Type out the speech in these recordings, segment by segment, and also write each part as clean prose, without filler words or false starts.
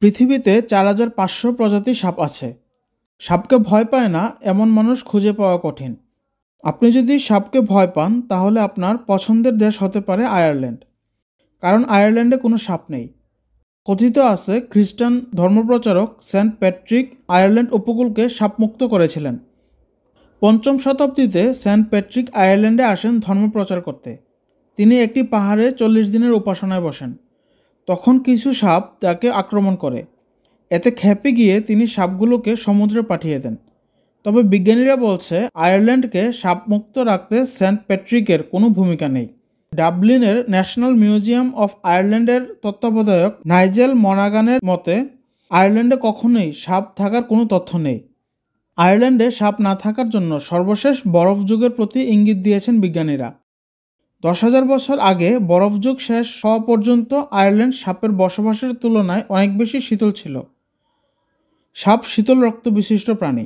পৃথিবীতে ৪৫০০ প্রজাতির সাপ আছে। সাপকে ভয় পায় না এমন মানুষ খুঁজে পাওয়া কঠিন। আপনি যদি সাপকে ভয় পান তাহলে আপনার পছন্দের দেশ হতে পারে আয়ারল্যান্ড। কারণ আয়ারল্যান্ডে কোনো সাপ নেই। কথিত আছে খ্রিস্টান ধর্মপ্রচারক সেন্ট প্যাট্রিক আয়ারল্যান্ড উপকূলকে সাপমুক্ত করেছিলেন। ৫ম শতাব্দীতে সেন্ট প্যাট্রিক আয়ারল্যান্ডে আসেন ধর্মপ্রচার করতে। তিনি একটি পাহাড়ে ৪০ দিনের উপাসনায় বসেন। তখন কিছু সাপ তাকে আক্রমণ করে। এতে ক্ষেপে গিয়ে তিনি সাপগুলোকে সমুদ্রে পাঠিয়ে দেন। তবে বিজ্ঞানীরা বলছে আয়ারল্যান্ডকে সাপমুক্ত রাখতে সেন্ট প্যাট্রিকের কোনো ভূমিকা নেই। ডাবলিনের ন্যাশনাল মিউজিয়াম অফ আয়ারল্যান্ডের তত্ত্বাবধায়ক নাইজেল মনাগানের মতে আয়ারল্যান্ডে কখনোই সাপ থাকার কোনো তথ্য নেই। আয়ারল্যান্ডে সাপ না থাকার জন্য সর্বশেষ বরফ যুগের প্রতি ইঙ্গিত দিয়েছেন বিজ্ঞানীরা। ১০,০০০ বছর আগে বরফ যুগ শেষ হওয়া পর্যন্ত আয়ারল্যান্ড সাপের বসবাসের তুলনায় অনেক বেশি শীতল ছিল। সাপ শীতল রক্ত বিশিষ্ট প্রাণী।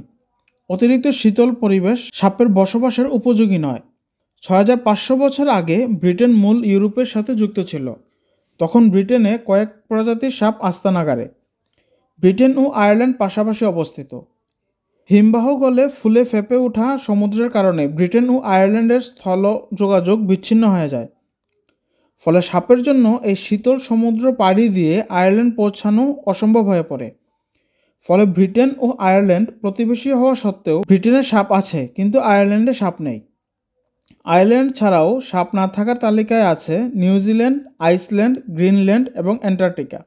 অতিরিক্ত শীতল পরিবেশ সাপের বসবাসের উপযোগী নয়। ৬৫০০ বছর আগে ব্রিটেন মূল ইউরোপের সাথে যুক্ত ছিল। তখন ব্রিটেনে কয়েক প্রজাতির সাপ আস্তানা গাড়ে। ব্রিটেন ও আয়ারল্যান্ড পাশাপাশি অবস্থিত। হিমবাহ গলে ফুলে ফেঁপে ওঠা সমুদ্রের কারণে ব্রিটেন ও আয়ারল্যান্ডের স্থল যোগাযোগ বিচ্ছিন্ন হয়ে যায়। ফলে সাপের জন্য এই শীতল সমুদ্র পাড়ি দিয়ে আয়ারল্যান্ড পৌঁছানো অসম্ভব হয়ে পড়ে। ফলে ব্রিটেন ও আয়ারল্যান্ড প্রতিবেশী হওয়া সত্ত্বেও ব্রিটেনে সাপ আছে কিন্তু আয়ারল্যান্ডে সাপ নেই। আয়ারল্যান্ড ছাড়াও সাপ না থাকার তালিকায় আছে নিউজিল্যান্ড, আইসল্যান্ড, গ্রিনল্যান্ড এবং অ্যান্টার্কটিকা।